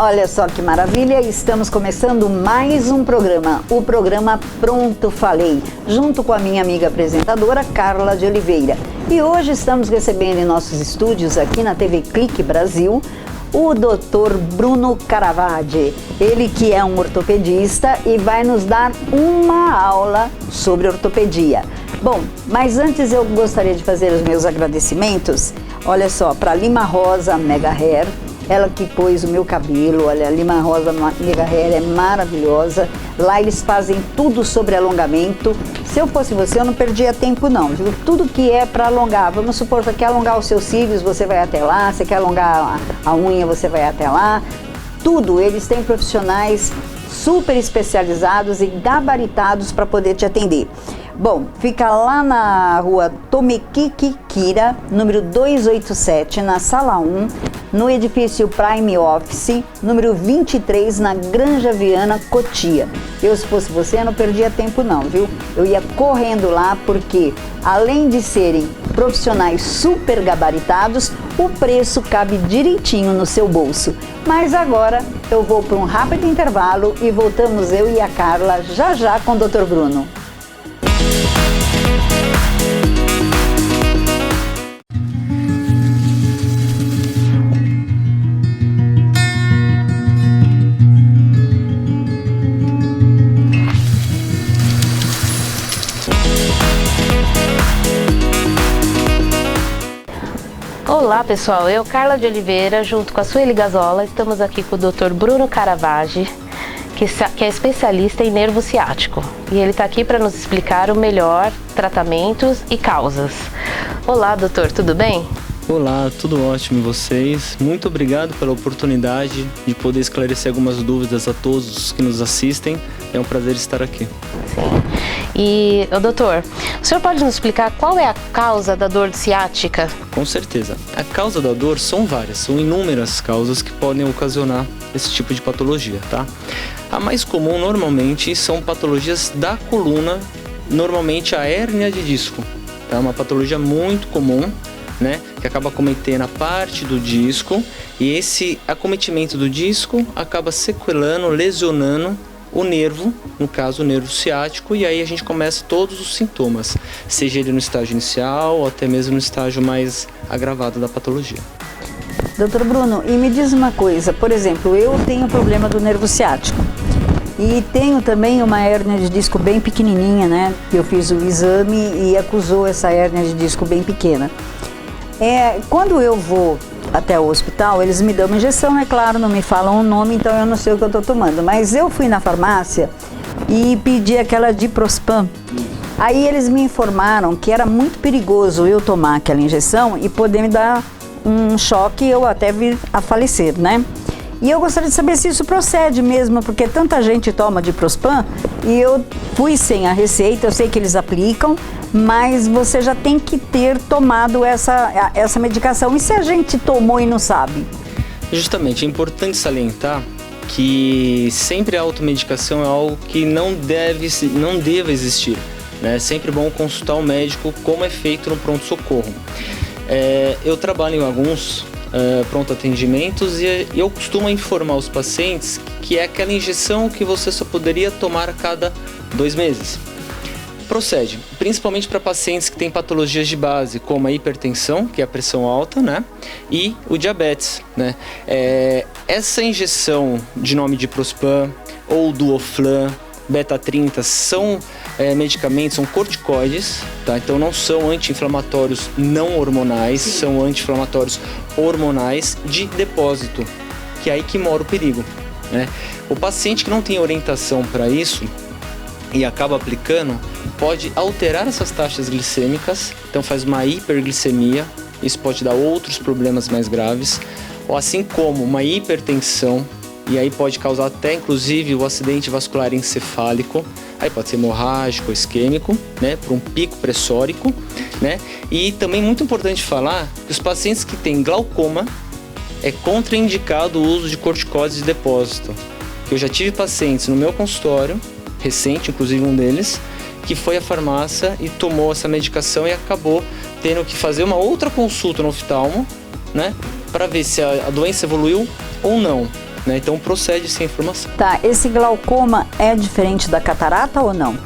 Olha só que maravilha, estamos começando mais um programa, o programa Pronto Falei, junto com a minha amiga apresentadora Carla de Oliveira. E hoje estamos recebendo em nossos estúdios aqui na TV Clique Brasil o Dr. Bruno Caravaggi, ele que é um ortopedista e vai nos dar uma aula sobre ortopedia. Bom, mas antes eu gostaria de fazer os meus agradecimentos, olha só, para Lima Rosa Mega Hair, ela que pôs o meu cabelo, olha, a Lima Rosa Mega Hair é maravilhosa. Lá eles fazem tudo sobre alongamento. Se eu fosse você, eu não perdia tempo não, viu? Tudo que é para alongar. Vamos supor, você quer alongar os seus cílios, você vai até lá. Você quer alongar a unha, você vai até lá. Tudo, eles têm profissionais super especializados e gabaritados para poder te atender. Bom, fica lá na rua Tomequique Kira, número 287, na sala 1, no edifício Prime Office, número 23, na Granja Viana, Cotia. Eu, se fosse você, não perdia tempo não, viu? Eu ia correndo lá porque, além de serem profissionais super gabaritados, o preço cabe direitinho no seu bolso. Mas agora eu vou para um rápido intervalo e voltamos eu e a Carla já com o Dr. Bruno. Olá pessoal, eu, Carla de Oliveira, junto com a Sueli Gazola, estamos aqui com o Dr. Bruno Caravaggi, que é especialista em nervo ciático. E ele está aqui para nos explicar o melhor tratamentos e causas. Olá doutor, tudo bem? Olá, tudo ótimo e vocês? Muito obrigado pela oportunidade de poder esclarecer algumas dúvidas a todos os que nos assistem. É um prazer estar aqui. Sim. E, doutor, o senhor pode nos explicar qual é a causa da dor ciática? Com certeza. A causa da dor são várias, são inúmeras causas que podem ocasionar esse tipo de patologia, tá? A mais comum normalmente são patologias da coluna, normalmente a hérnia de disco, tá? Uma patologia muito comum, né? Que acaba acometendo a parte do disco e esse acometimento do disco acaba sequelando, lesionando o nervo, no caso o nervo ciático, e aí a gente começa todos os sintomas, seja ele no estágio inicial ou até mesmo no estágio mais agravado da patologia. Doutor Bruno, e me diz uma coisa, por exemplo, eu tenho problema do nervo ciático e tenho também uma hérnia de disco bem pequenininha, né? Eu fiz o exame e acusou essa hérnia de disco bem pequena. Quando eu vou até o hospital, eles me dão uma injeção, é claro, não me falam o nome, então eu não sei o que eu estou tomando. Mas eu fui na farmácia e pedi aquela Diprospan. Aí eles me informaram que era muito perigoso eu tomar aquela injeção e poder me dar um choque e eu até vir a falecer, né? E eu gostaria de saber se isso procede mesmo, porque tanta gente toma Diprospan e eu fui sem a receita, eu sei que eles aplicam, mas você já tem que ter tomado essa medicação. E se a gente tomou e não sabe? Justamente, é importante salientar que sempre a automedicação é algo que não deve existir, né? É sempre bom consultar o médico como é feito no pronto-socorro. Eu trabalho em alguns pronto atendimentos e eu costumo informar os pacientes que é aquela injeção que você só poderia tomar a cada 2 meses. Procede, principalmente para pacientes que têm patologias de base, como a hipertensão, que é a pressão alta, né? E o diabetes, né? Essa injeção de nome Diprospan ou Duoflan, Beta-30 são medicamentos, são corticoides, tá? Então não são anti-inflamatórios não hormonais, são anti-inflamatórios hormonais de depósito, que é aí que mora o perigo, né? O paciente que não tem orientação para isso e acaba aplicando, pode alterar essas taxas glicêmicas, então faz uma hiperglicemia, isso pode dar outros problemas mais graves, ou assim como uma hipertensão, e aí pode causar até inclusive o acidente vascular encefálico, aí pode ser hemorrágico ou isquêmico, né, por um pico pressórico, né? E também muito importante falar que os pacientes que têm glaucoma é contraindicado o uso de corticoides de depósito, que eu já tive pacientes no meu consultório, recente, inclusive um deles, que foi à farmácia e tomou essa medicação e acabou tendo que fazer uma outra consulta no oftalmo, né, para ver se a doença evoluiu ou não. né? Então procede sem informação. Tá, esse glaucoma é diferente da catarata ou não?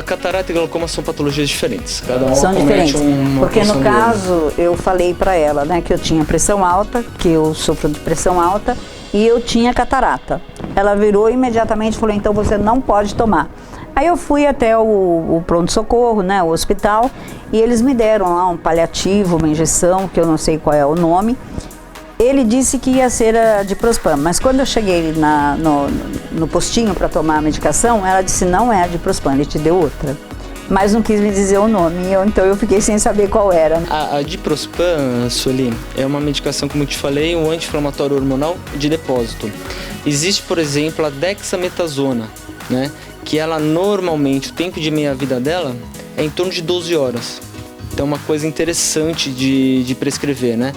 Catarata e glaucoma são patologias diferentes. Cada uma são diferentes, porque no porção caso eu falei para ela, né, que eu tinha pressão alta, que eu sofro de pressão alta e eu tinha catarata. Ela virou e imediatamente falou, então você não pode tomar. Aí eu fui até o pronto-socorro, né, o hospital, e eles me deram lá um paliativo, uma injeção, que eu não sei qual é o nome. Ele disse que ia ser a diprospan, mas quando eu cheguei no postinho para tomar a medicação, ela disse, não é a diprospan, ele te deu outra. Mas não quis me dizer o nome, então eu fiquei sem saber qual era. A diprospan, Sueli, é uma medicação, como eu te falei, um anti-inflamatório hormonal de depósito. Existe, por exemplo, a dexametasona, né, que ela normalmente, o tempo de meia-vida dela é em torno de 12 horas. Então é uma coisa interessante de prescrever, né?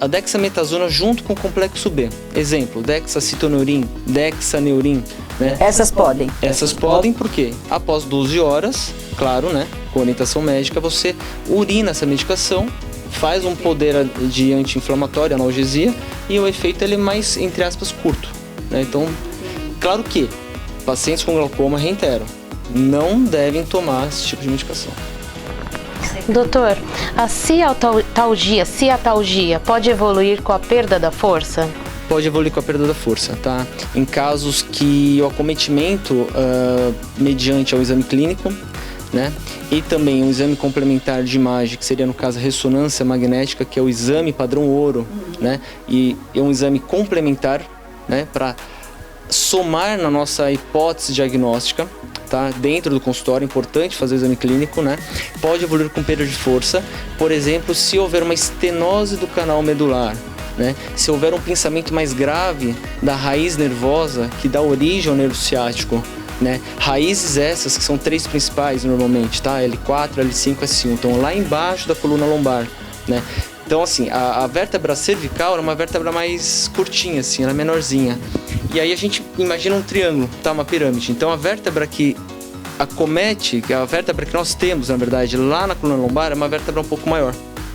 A dexametasona junto com o complexo B. Exemplo, dexacitoneurin, dexaneurin, né? Essas podem? Essas podem porque após 12 horas, claro, né? Com orientação médica, você urina essa medicação, faz um poder de anti-inflamatório, analgesia, e o efeito ele é mais, entre aspas, curto, né? Então, claro que pacientes com glaucoma, reitero, não devem tomar esse tipo de medicação. Doutor, a ciatalgia pode evoluir com a perda da força? Pode evoluir com a perda da força, tá? Em casos que o acometimento mediante ao exame clínico, né? E também um exame complementar de imagem, que seria no caso a ressonância magnética, que é o exame padrão ouro, né? E é um exame complementar, né? Para somar na nossa hipótese diagnóstica, tá? Dentro do consultório, é importante fazer o exame clínico, né? Pode evoluir com perda de força, por exemplo, se houver uma estenose do canal medular, né? Se houver um pensamento mais grave da raiz nervosa que dá origem ao nervo ciático, né? Raízes essas que são 3 principais normalmente, tá? L4, L5, S1, então lá embaixo da coluna lombar, né? Então assim, a vértebra cervical é uma vértebra mais curtinha, assim, ela é menorzinha. E aí a gente imagina um triângulo, tá? Uma pirâmide. Então a vértebra que acomete, que é a vértebra que nós temos, na verdade, lá na coluna lombar, é uma vértebra um pouco maior,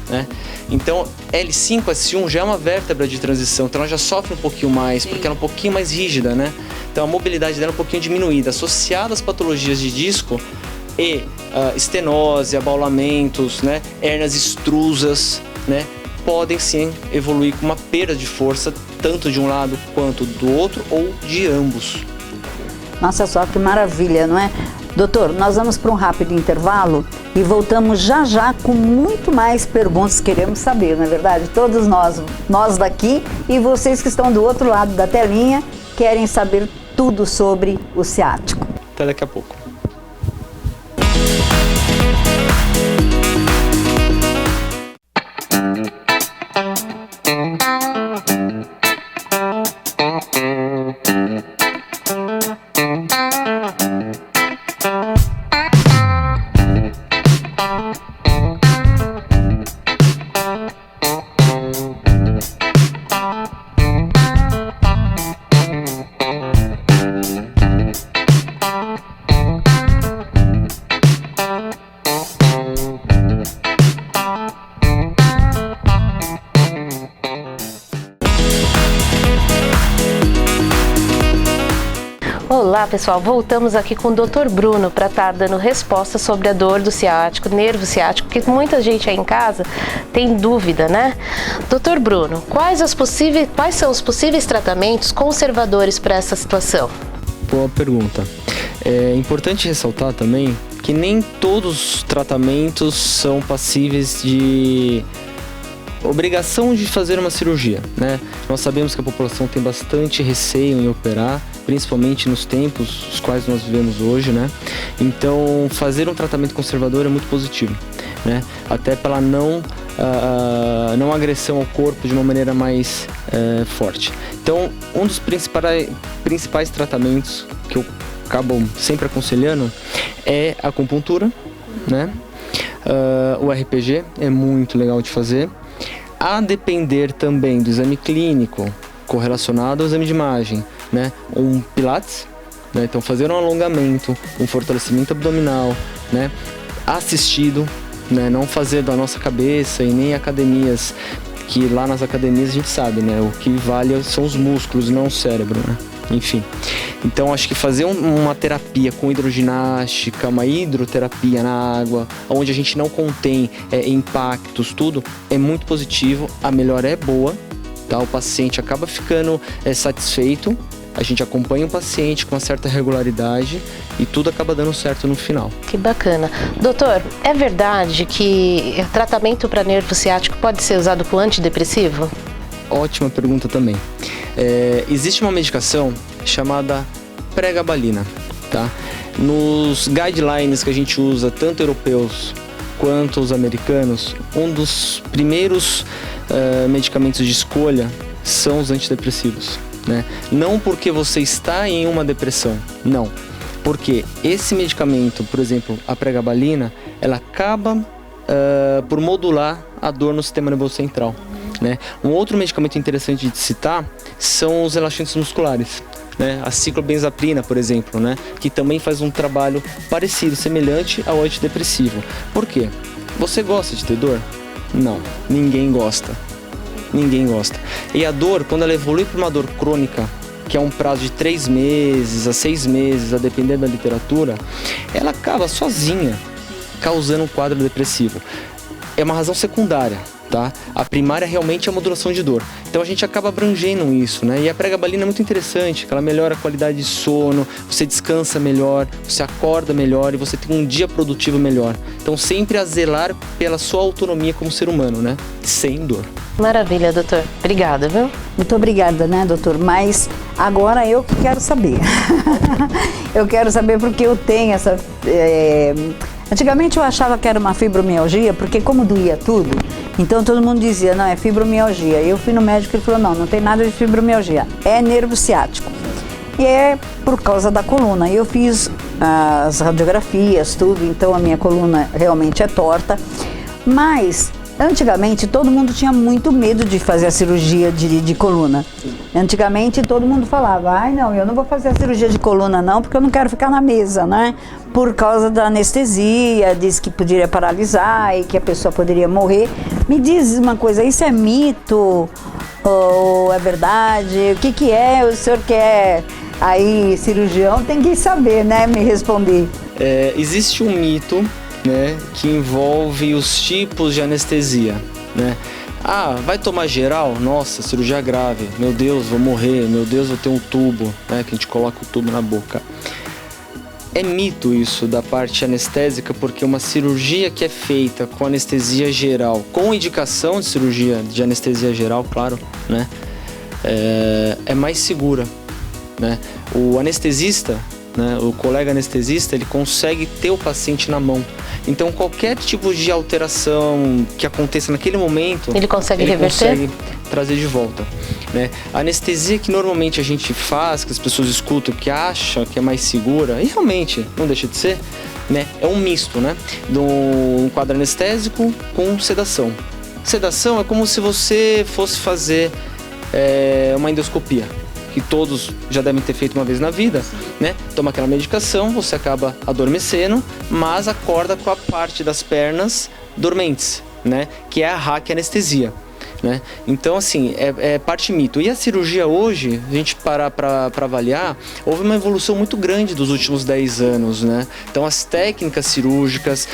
né? Então L5, S1 já é uma vértebra de transição, então ela já sofre um pouquinho mais, porque ela é um pouquinho mais rígida, né? Então a mobilidade dela é um pouquinho diminuída, associada às patologias de disco e estenose, abaulamentos, né? Hérnias extrusas, né? Podem sim evoluir com uma perda de força, tanto de um lado quanto do outro, ou de ambos. Nossa, só que maravilha, não é? Doutor, nós vamos para um rápido intervalo e voltamos já já com muito mais perguntas que queremos saber, não é verdade? Todos nós daqui e vocês que estão do outro lado da telinha, querem saber tudo sobre o ciático. Até daqui a pouco. Olá pessoal, voltamos aqui com o Dr. Bruno para estar dando resposta sobre a dor do ciático, nervo ciático, que muita gente aí em casa tem dúvida, né? Dr. Bruno, quais são os possíveis tratamentos conservadores para essa situação? Boa pergunta. É importante ressaltar também que nem todos os tratamentos são passíveis de obrigação de fazer uma cirurgia, né? Nós sabemos que a população tem bastante receio em operar, principalmente nos tempos os quais nós vivemos hoje, né? Então, fazer um tratamento conservador é muito positivo, né? Até pela não agressão ao corpo de uma maneira mais forte. Então, um dos principais tratamentos que eu acabo sempre aconselhando é a acupuntura, né? O RPG é muito legal de fazer. A depender também do exame clínico correlacionado ao exame de imagem, né? Um pilates, né? Então fazer um alongamento, um fortalecimento abdominal, né? Assistido, né? Não fazer da nossa cabeça e nem academias que lá nas academias a gente sabe, né? O que vale são os músculos, não o cérebro, né? Enfim, então acho que fazer uma terapia com hidroginástica, uma hidroterapia na água, onde a gente não contém impactos, tudo, é muito positivo, a melhora é boa, tá? O paciente acaba ficando satisfeito, a gente acompanha o paciente com uma certa regularidade e tudo acaba dando certo no final. Que bacana. Doutor, é verdade que tratamento para nervo ciático pode ser usado com antidepressivo? Ótima pergunta também. Existe uma medicação chamada pregabalina, tá? Nos guidelines que a gente usa, tanto europeus quanto os americanos, um dos primeiros medicamentos de escolha são os antidepressivos, né? Não porque você está em uma depressão, não. Porque esse medicamento, por exemplo, a pregabalina, ela acaba por modular a dor no sistema nervoso central, né? Um outro medicamento interessante de citar são os relaxantes musculares, né? A ciclobenzaprina, por exemplo, né? Que também faz um trabalho parecido, semelhante ao antidepressivo. Por quê? Você gosta de ter dor? Não, ninguém gosta. Ninguém gosta. E a dor, quando ela evolui para uma dor crônica, que é um prazo de 3 meses a 6 meses, a depender da literatura, ela acaba sozinha causando um quadro depressivo. É uma razão secundária, tá? A primária realmente é a modulação de dor. Então a gente acaba abrangendo isso, né? E a pregabalina é muito interessante, que ela melhora a qualidade de sono, você descansa melhor, você acorda melhor e você tem um dia produtivo melhor. Então sempre a zelar pela sua autonomia como ser humano, né? Sem dor. Maravilha, doutor. Obrigada, viu? Muito obrigada, né, doutor? Mas agora eu que quero saber. Eu quero saber porque eu tenho essa... Antigamente eu achava que era uma fibromialgia, porque como doía tudo, então todo mundo dizia, não, é fibromialgia. E eu fui no médico e ele falou, não tem nada de fibromialgia, é nervo ciático. E é por causa da coluna. Eu fiz as radiografias, tudo, então a minha coluna realmente é torta. Mas antigamente todo mundo tinha muito medo de fazer a cirurgia de coluna. Antigamente todo mundo falava, ai não, eu não vou fazer a cirurgia de coluna não, porque eu não quero ficar na mesa, né? Por causa da anestesia, diz que poderia paralisar e que a pessoa poderia morrer. Me diz uma coisa, isso é mito ou é verdade? O que é? O senhor que é aí cirurgião tem que saber, né? Me responder. Existe um mito, né, que envolve os tipos de anestesia, né? Ah, vai tomar geral? Nossa, cirurgia grave. Meu Deus, vou morrer. Meu Deus, vou ter um tubo, né, que a gente coloca o tubo na boca. É mito isso da parte anestésica, porque uma cirurgia que é feita com anestesia geral, com indicação de cirurgia de anestesia geral, claro, né, é mais segura, né? O anestesista, né, o colega anestesista, ele consegue ter o paciente na mão. Então qualquer tipo de alteração que aconteça naquele momento, ele consegue reverter? Consegue trazer de volta, né? A anestesia que normalmente a gente faz, que as pessoas escutam, que acham que é mais segura, e realmente não deixa de ser, né? É um misto, né? De um quadro anestésico com sedação. Sedação é como se você fosse fazer uma endoscopia, que todos já devem ter feito uma vez na vida, né? Toma aquela medicação, você acaba adormecendo, mas acorda com a parte das pernas dormentes, né? Que é a raquianestesia, né? Então, assim, é parte mito. E a cirurgia hoje, a gente parar para avaliar, houve uma evolução muito grande dos últimos 10 anos, né? Então, as técnicas cirúrgicas,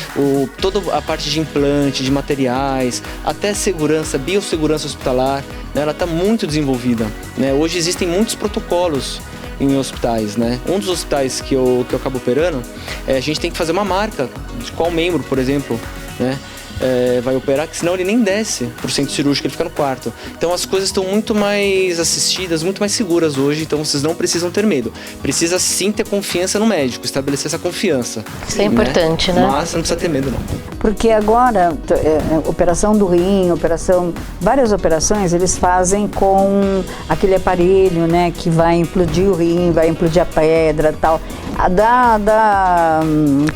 toda a parte de implante, de materiais, até segurança, biossegurança hospitalar, né? Ela está muito desenvolvida, né? Hoje existem muitos protocolos em hospitais, né? Um dos hospitais que eu acabo operando, a gente tem que fazer uma marca de qual membro, por exemplo, né? Vai operar, que senão ele nem desce pro centro cirúrgico, ele fica no quarto. Então as coisas estão muito mais assistidas, muito mais seguras hoje, então vocês não precisam ter medo. Precisa sim ter confiança no médico, estabelecer essa confiança. Isso é importante, né? Mas não precisa ter medo, não. Porque agora, operação do rim, várias operações eles fazem com aquele aparelho, né, que vai implodir o rim, vai implodir a pedra e tal. A da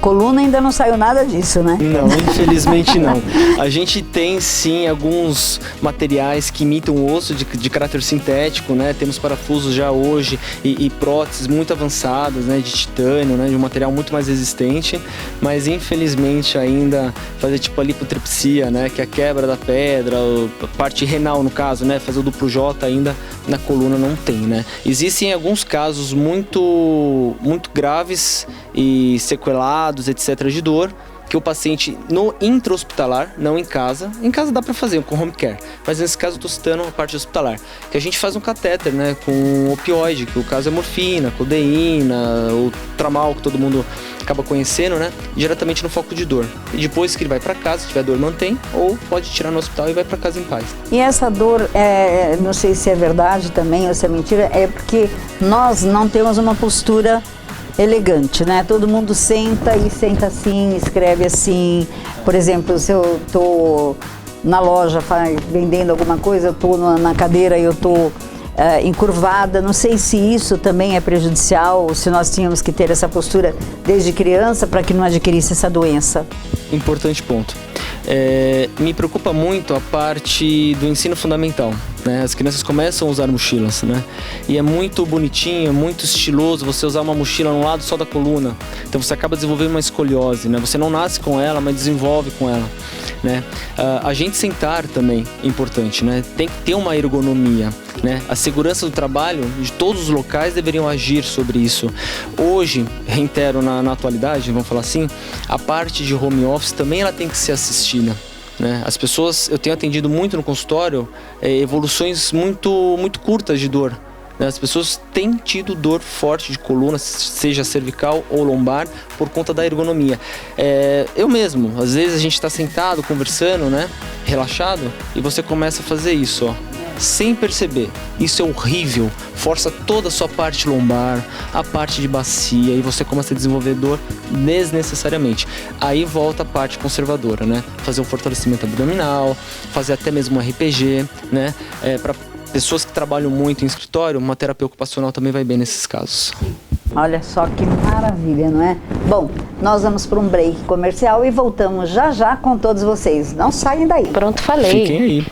coluna ainda não saiu nada disso, né? Não, infelizmente não. A gente tem sim alguns materiais que imitam o osso de caráter sintético, né? Temos parafusos já hoje e próteses muito avançadas, né? De titânio, né? De um material muito mais resistente, mas infelizmente ainda fazer tipo a lipotripsia, né? Que é a quebra da pedra, a parte renal no caso, né? Fazer o duplo J ainda na coluna não tem, né? Existem alguns casos muito graves e sequelados, etc, de dor, que o paciente no intra-hospitalar, não em casa dá para fazer com home care, mas nesse caso eu estou citando a parte hospitalar, que a gente faz um catéter, né, com opioide, que o caso é morfina, codeína, o tramal que todo mundo acaba conhecendo, né, diretamente no foco de dor. E depois que ele vai para casa, se tiver dor mantém, ou pode tirar no hospital e vai para casa em paz. E essa dor, não sei se é verdade também ou se é mentira, é porque nós não temos uma postura elegante, né? Todo mundo senta e senta assim, escreve assim. Por exemplo, se eu tô na loja vendendo alguma coisa, eu tô na cadeira e eu tô encurvada. Não sei se isso também é prejudicial, ou se nós tínhamos que ter essa postura desde criança para que não adquirisse essa doença. Importante ponto. Me preocupa muito a parte do ensino fundamental, né? As crianças começam a usar mochilas, né? E é muito bonitinho, muito estiloso você usar uma mochila no lado só da coluna. Então você acaba desenvolvendo uma escoliose, né? Você não nasce com ela, mas desenvolve com ela, né? A gente sentar também é importante, né? Tem que ter uma ergonomia, né? A segurança do trabalho de todos os locais deveriam agir sobre isso. Hoje, reitero, na atualidade, vamos falar assim, a parte de home office também ela tem que ser assistida, né? As pessoas, eu tenho atendido muito no consultório, evoluções muito curtas de dor, né? As pessoas têm tido dor forte de coluna, seja cervical ou lombar, por conta da ergonomia. Eu mesmo, às vezes a gente está sentado, conversando, né? Relaxado, e você começa a fazer isso, ó, sem perceber. Isso é horrível, força toda a sua parte lombar, a parte de bacia, e você começa a desenvolver dor desnecessariamente. Aí volta a parte conservadora, né? Fazer um fortalecimento abdominal, fazer até mesmo um RPG, né? Para pessoas que trabalham muito em escritório, uma terapia ocupacional também vai bem nesses casos. Olha só que maravilha, não é? Bom, nós vamos para um break comercial e voltamos já já com todos vocês. Não saem daí. Pronto, falei. Fiquem aí.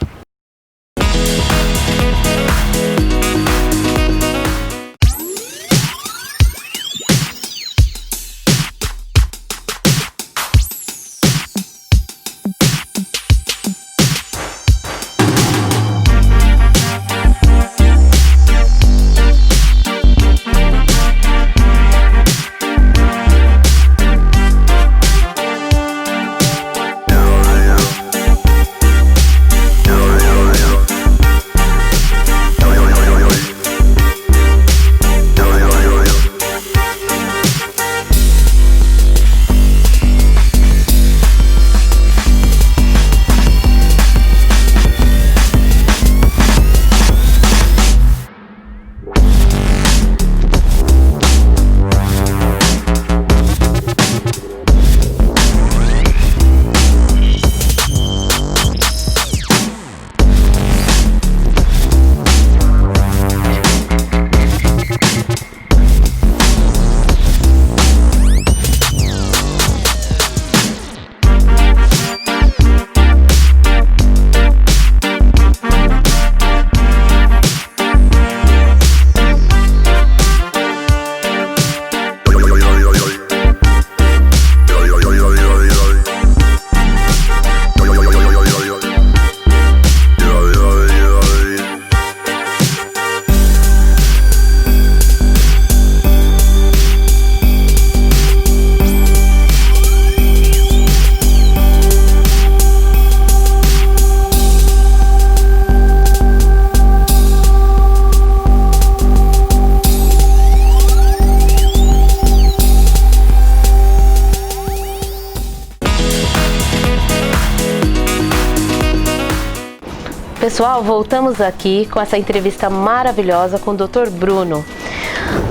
Pessoal, voltamos aqui com essa entrevista maravilhosa com o Dr. Bruno.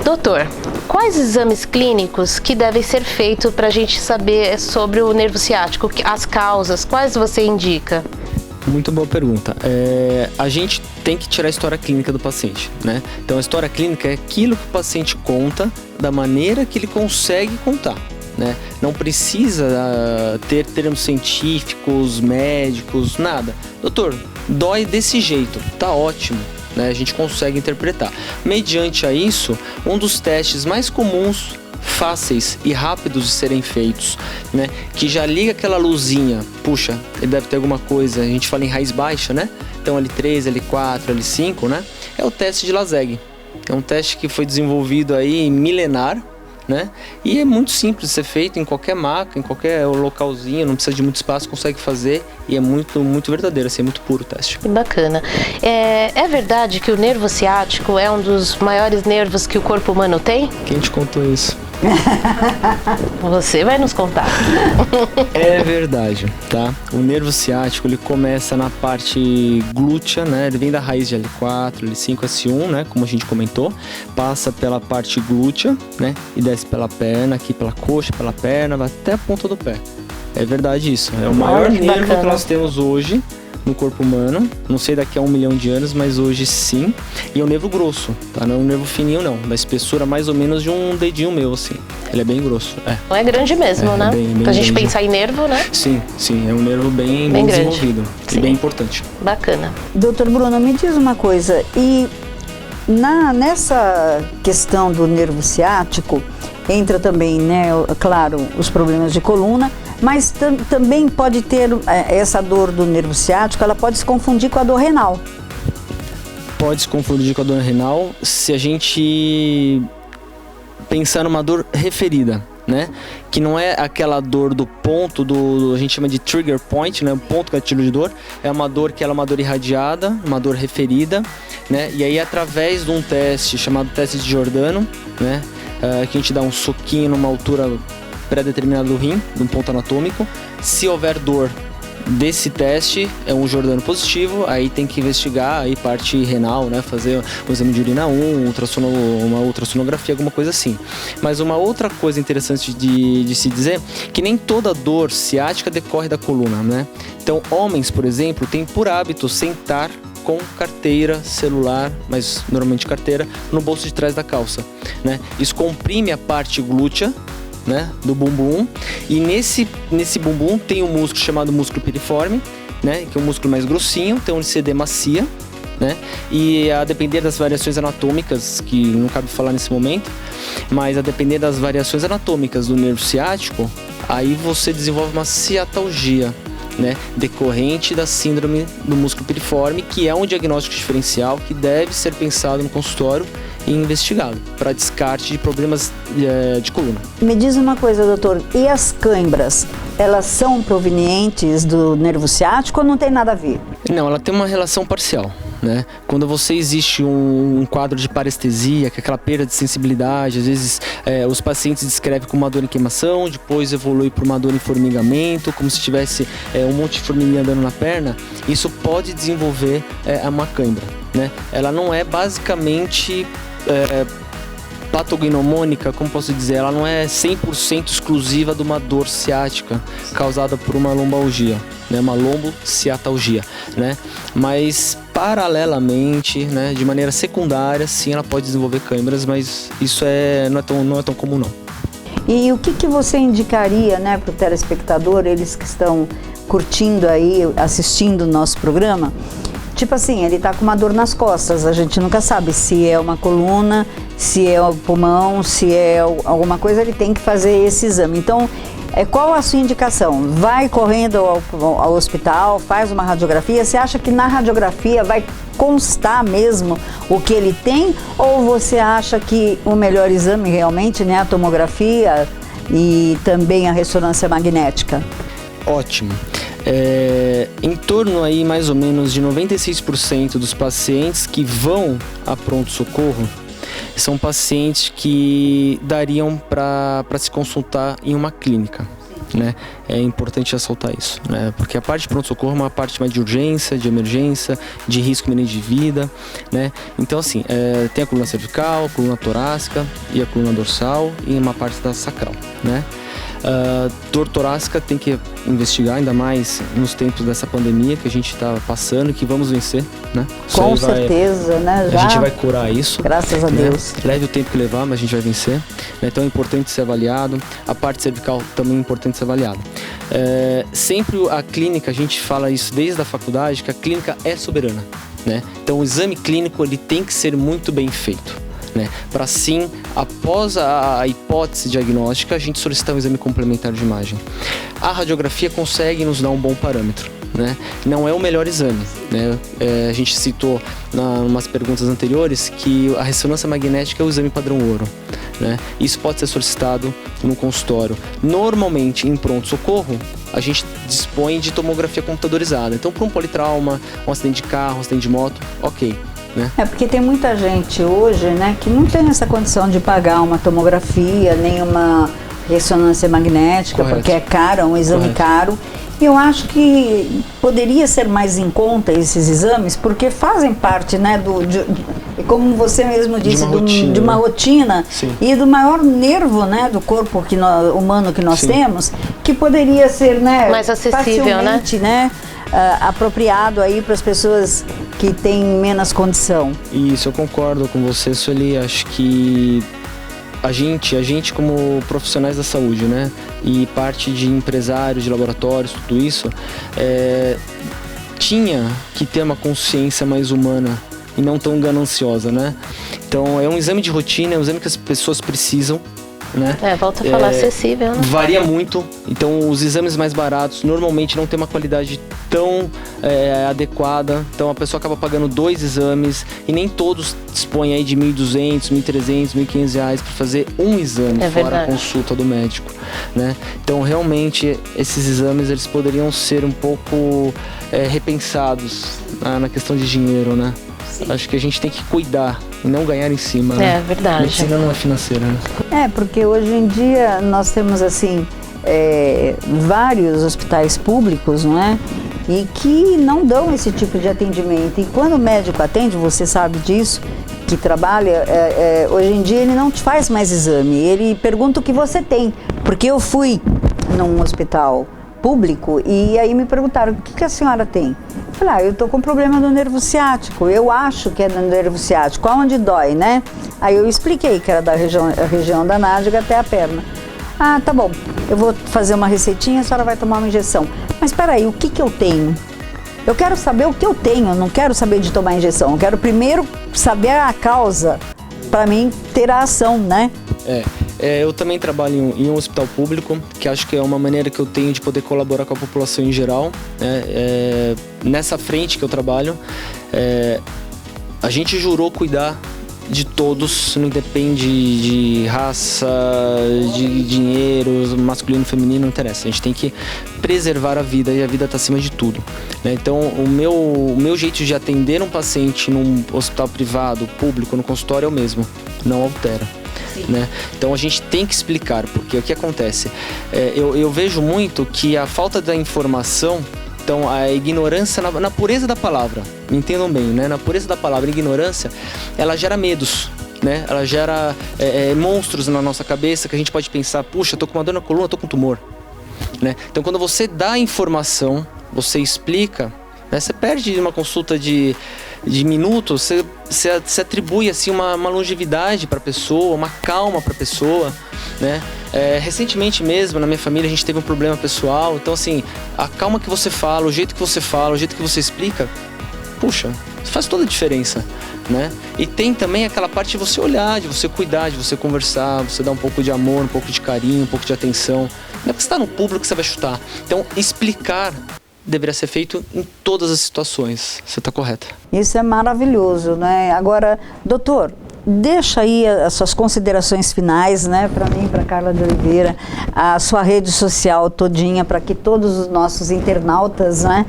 Doutor, quais exames clínicos que devem ser feitos para a gente saber sobre o nervo ciático? As causas, quais você indica? Muito boa pergunta. A gente tem que tirar a história clínica do paciente, né? Então a história clínica é aquilo que o paciente conta da maneira que ele consegue contar, né? Não precisa ter termos científicos, médicos, nada. Doutor, dói desse jeito, tá ótimo, né? A gente consegue interpretar. Mediante a isso, um dos testes mais comuns, fáceis e rápidos de serem feitos, né? Que já liga aquela luzinha, puxa, ele deve ter alguma coisa, a gente fala em raiz baixa, né? Então L3, L4, L5, né? É o teste de Laseg. É um teste que foi desenvolvido aí milenar, né? E é muito simples de ser feito em qualquer maca, em qualquer localzinho, não precisa de muito espaço, consegue fazer e é muito, muito verdadeiro, assim, é muito puro o teste. Que bacana. É verdade que o nervo ciático é um dos maiores nervos que o corpo humano tem? Quem te contou isso? Você vai nos contar. É verdade, tá? O nervo ciático, ele começa na parte glútea, né? Ele vem da raiz de L4, L5, S1, né? Como a gente comentou. Passa pela parte glútea, né? E desce pela perna, aqui pela coxa, pela perna, vai até a ponta do pé. É verdade isso. É o maior nervo que nós temos hoje no corpo humano. Não sei daqui a 1 milhão de anos, mas hoje sim. E é um nervo grosso, tá? Não é um nervo fininho, não. Da espessura mais ou menos de um dedinho meu, assim. Ele é bem grosso. Não é grande mesmo, né? Bem Pra gente grande. pensar em nervo, né? Sim. É um nervo bem desenvolvido. Sim. E bem importante. Bacana. Doutor Bruno, me diz uma coisa. E nessa questão do nervo ciático, entra também, né, claro, os problemas de coluna, mas também pode ter essa dor do nervo ciático, ela pode se confundir com a dor renal. Pode se confundir com a dor renal se a gente pensar numa dor referida, né? Que não é aquela dor do ponto, a gente chama de trigger point, né? O ponto gatilho de dor. É uma dor que ela é uma dor irradiada, uma dor referida, né? E aí através de um teste chamado teste de Giordano, né? Que a gente dá um soquinho numa altura pré-determinada do rim, de um ponto anatômico. Se houver dor desse teste, é um Giordano positivo, aí tem que investigar aí parte renal, né? Fazer um exame de urina 1, uma ultrassonografia, alguma coisa assim. Mas uma outra coisa interessante de se dizer, que nem toda dor ciática decorre da coluna, né? Então, homens, por exemplo, têm por hábito sentar com carteira, celular, mas normalmente carteira, no bolso de trás da calça, né? Isso comprime a parte glútea, né, do bumbum, e nesse bumbum tem um músculo chamado músculo piriforme, né, que é um músculo mais grossinho, tem um LCD macia, né, e a depender das variações anatômicas, que não cabe falar nesse momento, mas a depender das variações anatômicas do nervo ciático, aí você desenvolve uma ciatalgia, né, decorrente da síndrome do músculo piriforme, que é um diagnóstico diferencial que deve ser pensado no consultório e investigado para descarte de problemas de coluna. Me diz uma coisa, doutor, e as cãibras, elas são provenientes do nervo ciático ou não tem nada a ver? Não, ela tem uma relação parcial, né? Quando existe um quadro de parestesia, que é aquela perda de sensibilidade, às vezes os pacientes descrevem como uma dor em queimação, depois evolui para uma dor em formigamento, como se tivesse um monte de formiguinha andando na perna, isso pode desenvolver uma cãibra, né? Ela não é basicamente patognomônica, como posso dizer, ela não é 100% exclusiva de uma dor ciática causada por uma lombalgia, né, uma lombociatalgia, né, mas paralelamente, né, de maneira secundária, sim, ela pode desenvolver câimbras, mas isso não é tão comum não. E o que você indicaria, né, para o telespectador, eles que estão curtindo aí, assistindo o nosso programa? Tipo assim, ele tá com uma dor nas costas, a gente nunca sabe se é uma coluna, se é o pulmão, se é alguma coisa, ele tem que fazer esse exame. Então, qual a sua indicação? Vai correndo ao hospital, faz uma radiografia, você acha que na radiografia vai constar mesmo o que ele tem? Ou você acha que o melhor exame realmente, né, a tomografia e também a ressonância magnética? Ótimo. Em torno aí mais ou menos de 96% dos pacientes que vão a pronto-socorro são pacientes que dariam para se consultar em uma clínica, né? É importante ressaltar isso, né? Porque a parte de pronto-socorro é uma parte mais de urgência, de emergência, de risco iminente de vida, né? Então assim, tem a coluna cervical, a coluna torácica e a coluna dorsal e uma parte da sacral, né? Dor torácica tem que investigar, ainda mais nos tempos dessa pandemia que a gente está passando e que vamos vencer, né? Com certeza, né? A gente vai curar isso. Graças a Deus. Leve o tempo que levar, mas a gente vai vencer. Então é importante ser avaliado. A parte cervical também é importante ser avaliada. Sempre a clínica, a gente fala isso desde a faculdade, que a clínica é soberana, né? Então o exame clínico ele tem que ser muito bem feito, né? Para assim, após a hipótese diagnóstica, a gente solicitar um exame complementar de imagem. A radiografia consegue nos dar um bom parâmetro, né? Não é o melhor exame, né? A gente citou em umas perguntas anteriores que a ressonância magnética é o exame padrão ouro, né? Isso pode ser solicitado no consultório. Normalmente, em pronto-socorro, a gente dispõe de tomografia computadorizada. Então, para um politrauma, um acidente de carro, um acidente de moto, ok. Né? Porque tem muita gente hoje, né, que não tem essa condição de pagar uma tomografia, nem uma ressonância magnética, correto, porque é caro, é um exame correto, caro. E eu acho que poderia ser mais em conta esses exames, porque fazem parte, né, como você mesmo disse, de uma rotina e do maior nervo, né, do corpo humano que nós temos, que poderia ser, né, mais acessível, né? Apropriado aí para as pessoas que têm menos condição. Isso, eu concordo com você, Sueli. Acho que a gente como profissionais da saúde, né, e parte de empresários, de laboratórios, tudo isso, tinha que ter uma consciência mais humana e não tão gananciosa, né? Então é um exame de rotina, é um exame que as pessoas precisam, né? Volta a falar acessível, né? Varia muito, então os exames mais baratos normalmente não tem uma qualidade tão adequada, então a pessoa acaba pagando 2 exames e nem todos dispõem aí de R$1.200, R$1.300, R$1.500 para fazer um exame, fora a consulta do médico, né? Então realmente esses exames eles poderiam ser um pouco repensados na questão de dinheiro, né? Sim. Acho que a gente tem que cuidar e não ganhar em cima, né? Verdade. Medicina não é financeira, né? Porque hoje em dia nós temos assim vários hospitais públicos, não é? E que não dão esse tipo de atendimento. E quando o médico atende, você sabe disso, que trabalha, hoje em dia ele não te faz mais exame, ele pergunta o que você tem. Porque eu fui num hospital público e aí me perguntaram, o que a senhora tem? Eu falei, eu tô com problema no nervo ciático, eu acho que é no nervo ciático, aonde dói, né? Aí eu expliquei que era da região da nádega até a perna. Ah, tá bom, eu vou fazer uma receitinha, a senhora vai tomar uma injeção. Mas peraí, o que eu tenho? Eu quero saber o que eu tenho, eu não quero saber de tomar injeção, eu quero primeiro saber a causa, para mim ter a ação, né? Eu também trabalho em um hospital público, que acho que é uma maneira que eu tenho de poder colaborar com a população em geral, né? Nessa frente que eu trabalho, a gente jurou cuidar de todos, não depende de raça, de dinheiro, masculino, feminino, não interessa. A gente tem que preservar a vida e a vida está acima de tudo, né? Então, o meu jeito de atender um paciente num hospital privado, público, no consultório é o mesmo, não altera. Né? Então a gente tem que explicar, porque o que acontece? Eu vejo muito que a falta da informação, então a ignorância na pureza da palavra, me entendam bem, né? Na pureza da palavra, a ignorância, ela gera medos, né? Ela gera monstros na nossa cabeça que a gente pode pensar, puxa, tô com uma dor na coluna, tô com tumor, né? Então quando você dá informação, você explica, né? Você perde uma consulta de minutos, você atribui assim uma longevidade para a pessoa, uma calma para a pessoa, né? Recentemente mesmo na minha família a gente teve um problema pessoal, então assim, a calma que você fala, o jeito que você fala, o jeito que você explica, puxa, faz toda a diferença, né? E tem também aquela parte de você olhar, de você cuidar, de você conversar, você dar um pouco de amor, um pouco de carinho, um pouco de atenção. Não é porque você está no público que você vai chutar. Então explicar deveria ser feito em todas as situações. Você está correta. Isso é maravilhoso, né? Agora, doutor, deixa aí as suas considerações finais, né, para mim, para Carla de Oliveira, a sua rede social todinha, para que todos os nossos internautas, né,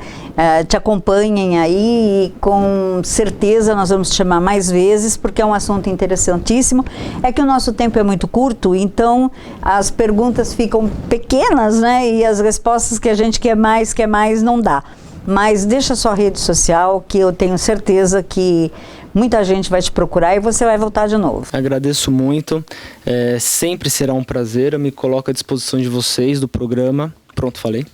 te acompanhem aí, e com certeza nós vamos te chamar mais vezes, porque é um assunto interessantíssimo. É que o nosso tempo é muito curto, então as perguntas ficam pequenas, né, e as respostas que a gente quer mais, não dá. Mas deixa a sua rede social, que eu tenho certeza que muita gente vai te procurar e você vai voltar de novo. Agradeço muito, sempre será um prazer, eu me coloco à disposição de vocês, do programa, pronto, falei.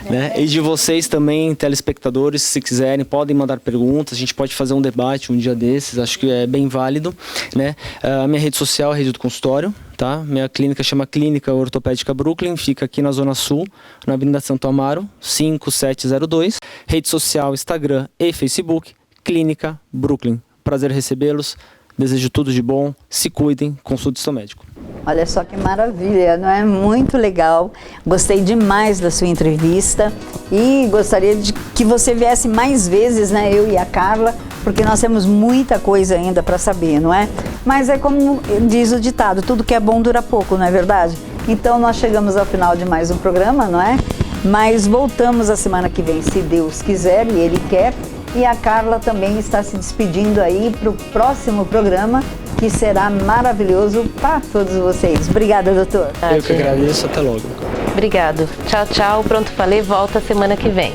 Né? E de vocês também, telespectadores, se quiserem, podem mandar perguntas, a gente pode fazer um debate um dia desses, acho que é bem válido, né? A minha rede social é Rede do Consultório, tá? Minha clínica chama Clínica Ortopédica Brooklyn, fica aqui na Zona Sul, na Avenida Santo Amaro, 5702. Rede social, Instagram e Facebook, Clínica Brooklyn. Prazer recebê-los, desejo tudo de bom, se cuidem, consulte seu médico. Olha só que maravilha, não é? Muito legal. Gostei demais da sua entrevista e gostaria de que você viesse mais vezes, né? Eu e a Carla, porque nós temos muita coisa ainda para saber, não é? Mas é como diz o ditado, tudo que é bom dura pouco, não é verdade? Então nós chegamos ao final de mais um programa, não é? Mas voltamos a semana que vem, se Deus quiser e Ele quer. E a Carla também está se despedindo aí para o próximo programa, que será maravilhoso para todos vocês. Obrigada, doutor. Eu que agradeço, até logo. Obrigado. Tchau, tchau. Pronto, falei, volta semana que vem.